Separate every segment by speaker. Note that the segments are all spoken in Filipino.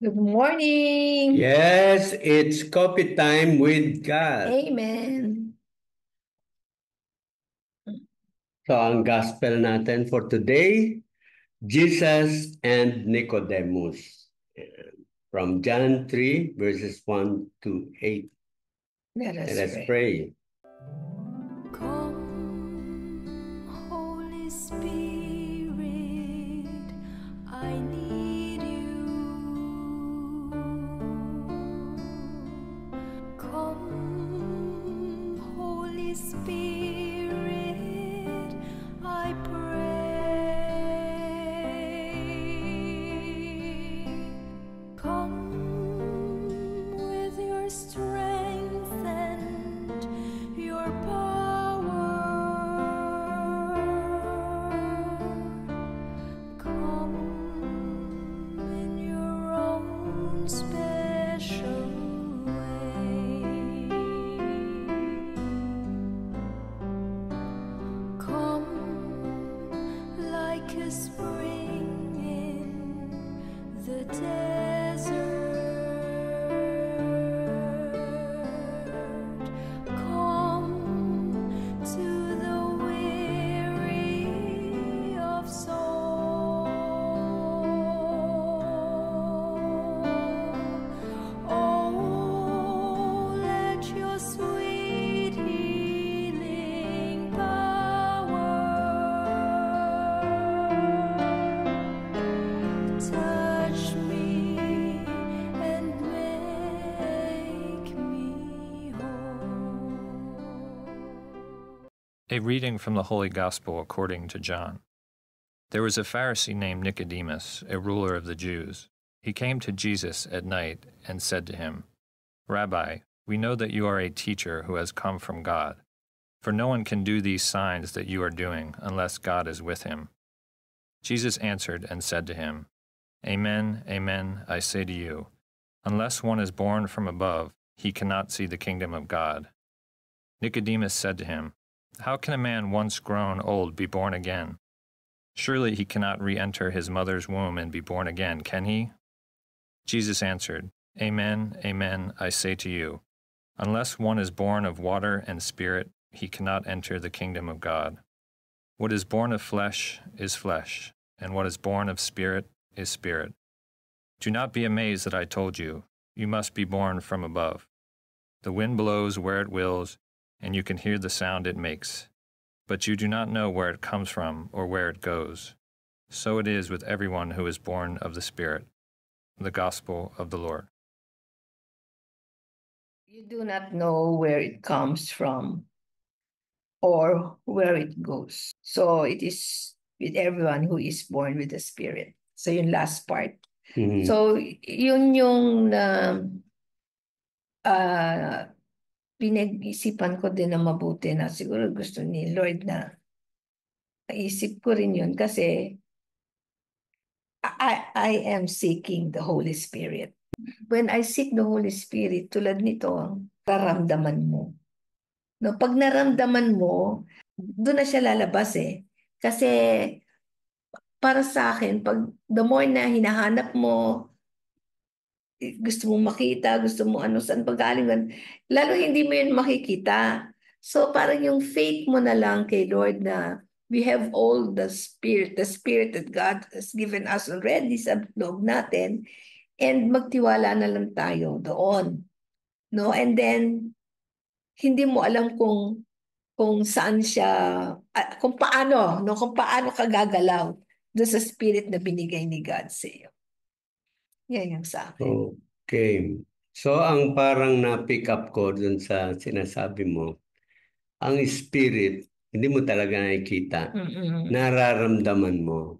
Speaker 1: Good morning.
Speaker 2: Yes, it's coffee time with God.
Speaker 1: Amen.
Speaker 2: So ang gospel natin for today, Jesus and Nicodemus. From John 3, verses 1 to 8.
Speaker 1: Let
Speaker 2: Let
Speaker 1: us
Speaker 2: us
Speaker 1: pray.
Speaker 2: pray.
Speaker 3: Come, Holy Spirit, I need you. Come, Holy Spirit, I pray. Come with your strength and your power. Come in your own special way. Come like a spring in the desert. Come to the weary of soul. Oh, let your sweet healing power touch me and make me whole.
Speaker 4: A reading from the Holy Gospel according to John. There was a Pharisee named Nicodemus, a ruler of the Jews. He came to Jesus at night and said to him, Rabbi, we know that you are a teacher who has come from God, for no one can do these signs that you are doing unless God is with him. Jesus answered and said to him, Amen, amen, I say to you, unless one is born from above, he cannot see the kingdom of God. Nicodemus said to him, How can a man once grown old be born again? Surely he cannot re-enter his mother's womb and be born again, can he? Jesus answered, Amen, amen, I say to you, unless one is born of water and spirit, he cannot enter the kingdom of God. What is born of flesh is flesh, and what is born of spirit is spirit. Do not be amazed that I told you, you must be born from above. The wind blows where it wills, and you can hear the sound it makes, but you do not know where it comes from or where it goes. So it is with everyone who is born of the Spirit. The Gospel of the Lord.
Speaker 1: You do not know where it comes from or where it goes. So it is with everyone who is born with the Spirit. So yung last part.
Speaker 2: Mhm.
Speaker 1: So yun yung pinag-isipan ko din na mabuti na siguro gusto ni Lord na naisip ko rin yun kasi I am seeking the Holy Spirit. When I seek the Holy Spirit, tulad nito, raramdaman mo. No, pag naramdaman mo, doon na siya lalabas eh. Kasi para sa akin, pag the more na hinahanap mo, gusto mong makita, gusto mo ano, saan pagaling, lalo hindi mo yun makikita. So parang yung faith mo na lang kay Lord na we have all the Spirit that God has given us already sa loob natin, and magtiwala na lang tayo doon. No? And then, hindi mo alam kung saan siya, kung paano, no? Kung paano ka gagalaw doon sa spirit na binigay ni God sa iyo. Yan yung sa akin.
Speaker 2: Okay. So ang parang na-pick up ko dun sa sinasabi mo, ang spirit, hindi mo talaga nakikita.
Speaker 1: Mm-mm.
Speaker 2: Nararamdaman mo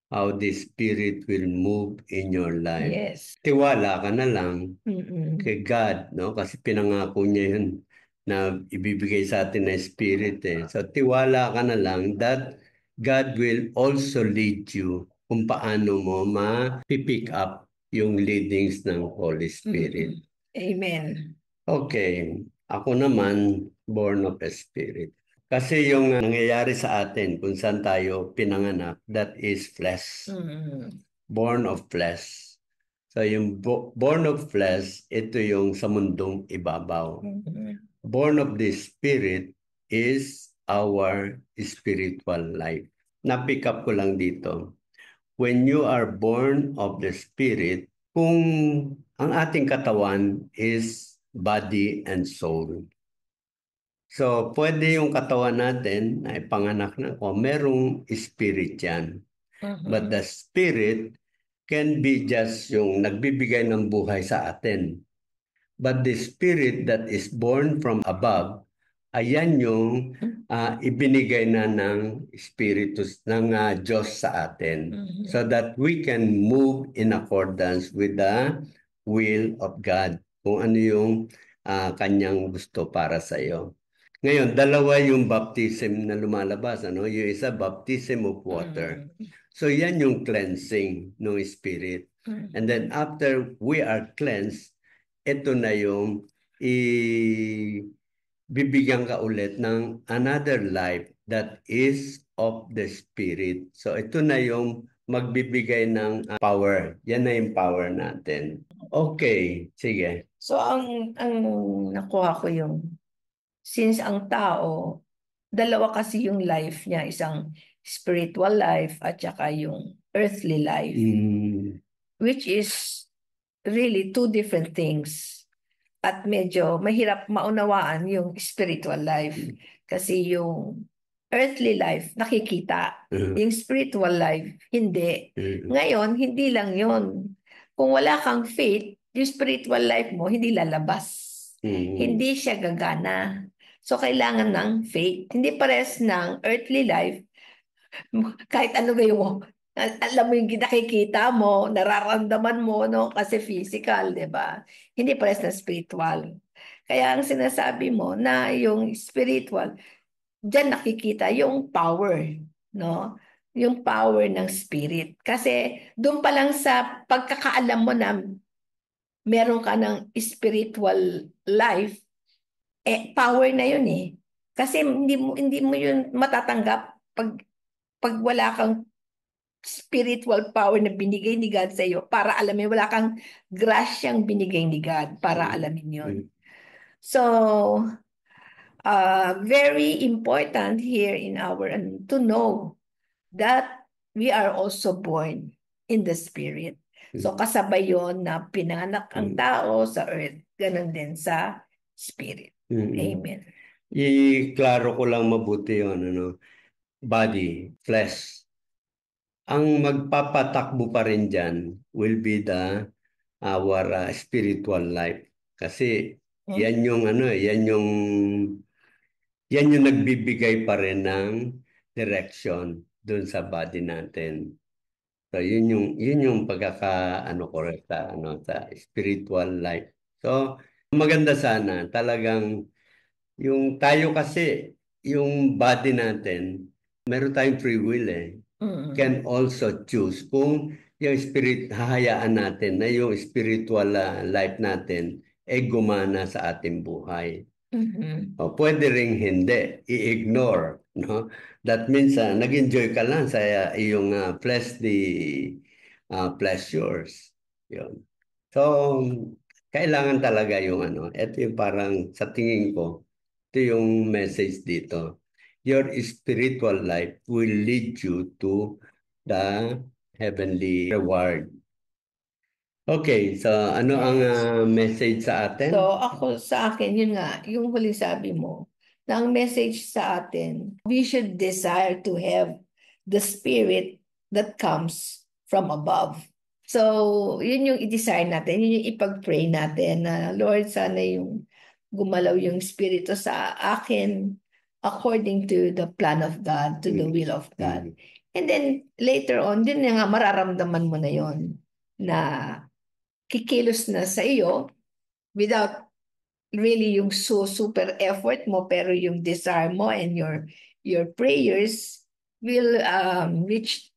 Speaker 2: how the spirit will move in your life.
Speaker 1: Yes.
Speaker 2: Tiwala ka na lang
Speaker 1: Mm-mm.
Speaker 2: kay God, no? Kasi pinangako niya yun na ibibigay sa atin na spirit eh. So tiwala ka na lang that God will also lead you kung paano mo ma-pick up yung leadings ng Holy Spirit.
Speaker 1: Mm-mm. Amen.
Speaker 2: Okay, ako naman born of a spirit. Kasi yung nangyayari sa atin kung saan tayo pinanganak, that is flesh.
Speaker 1: Mm-mm.
Speaker 2: Born of flesh. So yung born of flesh, ito yung sa mundong ibabaw. Born of the Spirit is our spiritual life. Na-pick up ko lang dito. When you are born of the Spirit, kung ang ating katawan is body and soul. So, pwede yung katawan natin na ipanganak na ko, merong spirit yan. But the spirit can be just yung nagbibigay ng buhay sa atin. But the spirit that is born from above, ayan yung ibinigay na ng spiritus ng Diyos sa atin. So that we can move in accordance with the will of God. Kung ano yung kanyang gusto para sa iyo. Ngayon, dalawa yung baptism na lumalabas. Yung isa, baptism of water. So yan yung cleansing ng spirit. And then after we are cleansed, ito na yung bibigyan ka ulit ng another life that is of the spirit. So ito na yung magbibigay ng power. Yan na yung power natin. Okay, sige.
Speaker 1: So ang nakuha ko yung since ang tao, dalawa kasi yung life niya, isang spiritual life at saka yung earthly life, which is really two different things. At medyo mahirap maunawaan yung spiritual life kasi yung earthly life nakikita, yung spiritual life hindi. Ngayon, hindi lang yun. Kung wala kang faith, yung spiritual life mo hindi lalabas. Hindi siya gagana. So, kailangan ng faith. Hindi pares ng earthly life. Kahit ano gawin mo, alam mo yung nakikita mo, nararamdaman mo, no? Kasi physical, di ba? Hindi pares ng spiritual. Kaya ang sinasabi mo na yung spiritual, diyan nakikita yung power, no? Yung power ng spirit. Kasi doon pa lang sa pagkakaalam mo na meron ka ng spiritual life, power na yun eh. Kasi hindi mo yun matatanggap pag wala kang spiritual power na binigay ni God sa iyo para alamin, wala kang grasyang binigay ni God para alamin yun. So, very important here in our to know that we are also born in the spirit. So kasabay yon na pinanganak ang tao sa earth, ganun din sa spirit. Amen.
Speaker 2: I-klaro ko lang mabuti yun, body, flesh. Ang magpapatakbo pa rin dyan will be our spiritual life. Kasi yan yung yan yung nagbibigay pa rin ng direction dun sa body natin. So yun yung correct sa spiritual life. So maganda sana talagang yung tayo kasi yung body natin, meron tayong free will can also choose kung yung spirit, hahayaan natin na yung spiritual life natin ay gumana sa ating buhay. O, pwede ring hindi, i-ignore. No? That means nag-enjoy ka lang sa iyong fleshly pleasures. Yun. So, kailangan talaga yung ito yung parang sa tingin ko, ito yung message dito. Your spiritual life will lead you to the heavenly reward. Okay, so ano ang message sa atin?
Speaker 1: So ako sa akin, yun nga, yung huling sabi mo, na ang message sa atin, we should desire to have the spirit that comes from above. So yun yung i-desire natin, yun yung ipag-pray natin na Lord, sana yung gumalaw yung spirito sa akin according to the plan of God, to the will of God. And then later on, din nga mararamdaman mo na yon na kikilos na sa iyo without really yung super effort mo, pero yung desire mo and your prayers will reach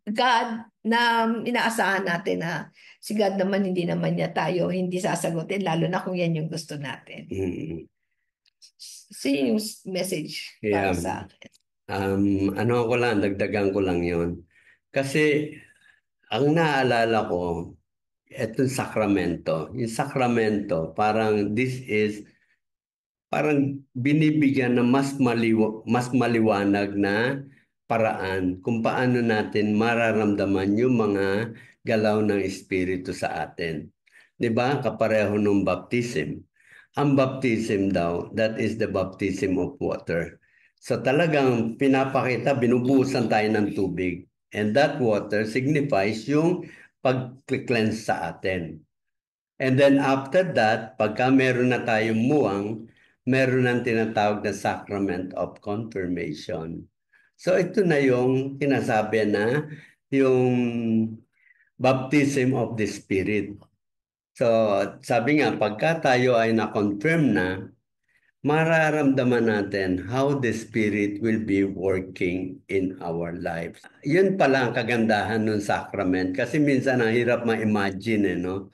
Speaker 1: God, na inaasahan natin na si God naman hindi naman niya tayo hindi sasagutin, lalo na kung yan yung gusto natin. So yun yung message para sa akin.
Speaker 2: Dagdagan ko lang yon. Kasi Ang naalala ko, etong sakramento. Yung sakramento, parang this is parang binibigyan ng mas maliwanag na paraan kung paano natin mararamdaman yung mga galaw ng Espiritu sa atin. 'Di ba? Kapareho ng baptism. Ang baptism daw, that is the baptism of water. So talagang pinapakita, binubuhusan tayo ng tubig. And that water signifies yung pag-cleanse sa atin. And then after that, pagka meron na tayong muwang, meron ng tinatawag na sacrament of confirmation. So ito na yung sinasabi na yung baptism of the Spirit. So sabi nga, pagka tayo ay na-confirm na, mararamdaman natin how the Spirit will be working in our lives. Yun pala ang kagandahan ng sacrament kasi minsan ang hirap ma-imagine, no?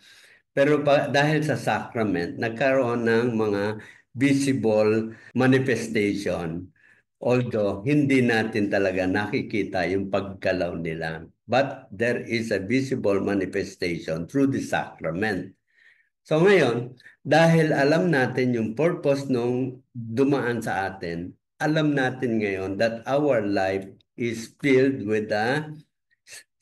Speaker 2: Pero dahil sa sacrament, nagkaroon ng mga visible manifestation. Although hindi natin talaga nakikita yung paggalaw nila. But there is a visible manifestation through the sacrament. So ngayon, dahil alam natin yung purpose nung dumaan sa atin, alam natin ngayon that our life is filled with the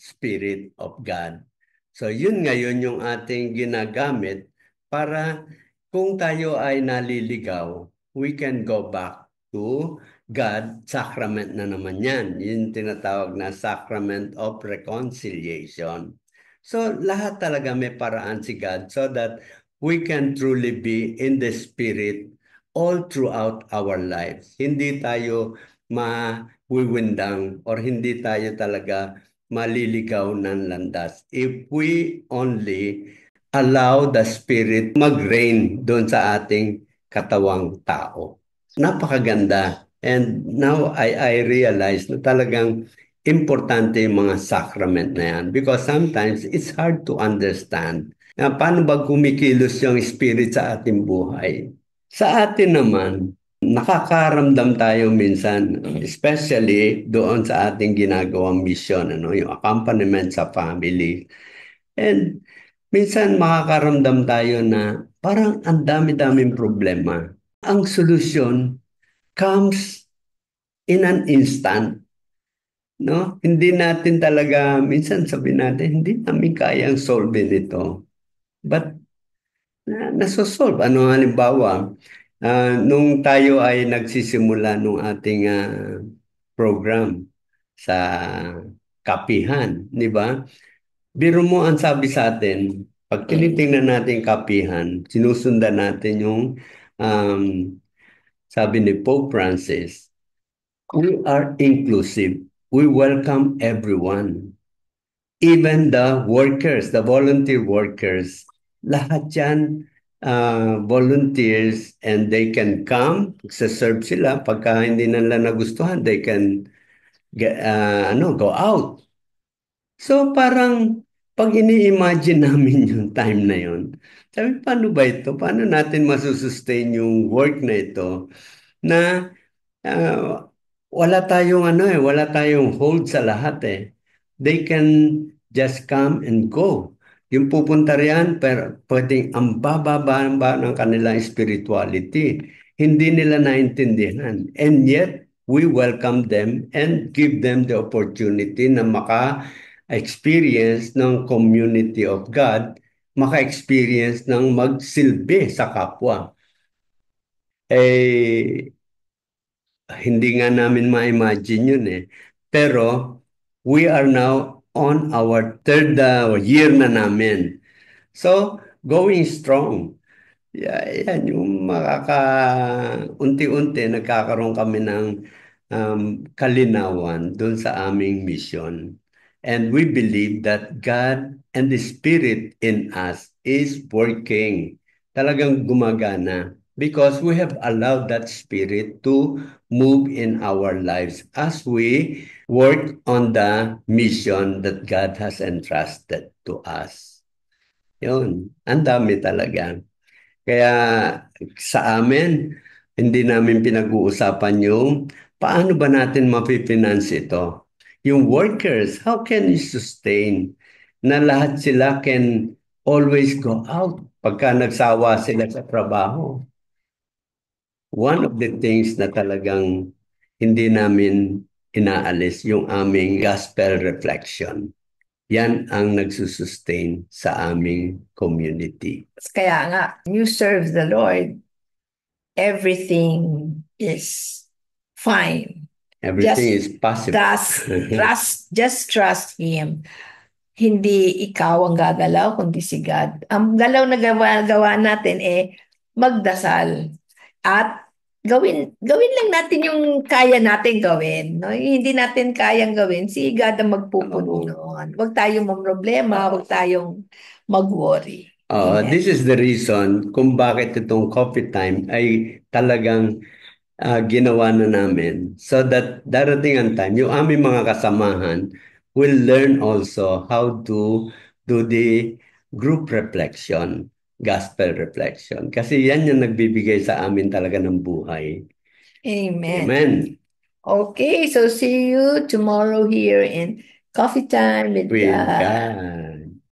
Speaker 2: Spirit of God. So yun ngayon yung ating ginagamit para kung tayo ay naliligaw, we can go back to God. Sacrament na naman yan. Yung tinatawag na Sacrament of Reconciliation. So lahat talaga may paraan si God so that we can truly be in the Spirit all throughout our lives. Hindi tayo mawiwindang or hindi tayo talaga maliligaw ng landas. If we only allow the Spirit mag-reign doon sa ating katawang tao. Napakaganda. And now I realize na talagang importante yung mga sacrament na yan because sometimes it's hard to understand na paano ba kumikilos yung Spirit sa ating buhay. Sa atin naman, nakakaramdam tayo minsan, especially doon sa ating ginagawang mission, yung accompaniment sa family. And minsan makakaramdam tayo na parang ang dami-daming problema. Ang solusyon comes in an instant. No? Hindi natin talaga, minsan sabi natin, hindi namin kayang solve nito. But nasosolve. Halimbawa, nung tayo ay nagsisimula nung ating program sa kapihan, di ba? Biro mo ang sabi sa atin, pag tinitingnan natin kapihan, sinusundan natin yung um, sabi ni Pope Francis, we are inclusive. We welcome everyone. Even the workers, the volunteer workers, lahat yan volunteers and they can come, serve sila. Pagka hindi nila nagustuhan, they can go out. So parang pag ini-imagine namin yung time na yun, sabi, paano ba ito? Paano natin masusustain yung work na ito na wala tayong wala tayong hold sa lahat eh. They can just come and go. Yung pupunta riyan, pero pwedeng ang bababa ng kanilang spirituality. Hindi nila naintindihan. And yet, we welcome them and give them the opportunity na maka-experience ng community of God, maka-experience ng magsilbi sa kapwa. Hindi nga namin ma-imagine yun eh. Pero we are now on our third year na namin. So, going strong. Yan, yung unti-unti nagkakaroon kami ng kalinawan doon sa aming mission. And we believe that God and the Spirit in us is working. Talagang gumagana. Because we have allowed that Spirit to move in our lives as we work on the mission that God has entrusted to us. Yun, ang dami talaga. Kaya sa amin, hindi namin pinag-uusapan yung paano ba natin mapifinance ito. Yung workers, how can you sustain? na lahat sila can always go out pagka nagsawa sila sa trabaho. One of the things na talagang hindi namin inaalis yung aming gospel reflection. Yan ang nagsusustain sa aming community.
Speaker 1: Kaya nga, you serve the Lord, everything is fine.
Speaker 2: Everything is possible.
Speaker 1: Just trust Him. Hindi ikaw ang gagalaw, kundi si God. Ang galaw na gawa natin magdasal. At gawin lang natin yung kaya natin gawin. No? Yung hindi natin kayang gawin, si God ang magpupuno noon. Huwag tayong mamroblema, huwag tayong mag-worry. Amen.
Speaker 2: This is the reason kung bakit itong coffee time ay talagang ginawa na namin, so that darating ang time, yung aming mga kasamahan will learn also how to do the group reflection, gospel reflection. Kasi yan yung nagbibigay sa amin talaga ng buhay.
Speaker 1: Amen.
Speaker 2: Amen.
Speaker 1: Okay, so see you tomorrow here in Coffee Time with
Speaker 2: With
Speaker 1: God.
Speaker 2: God.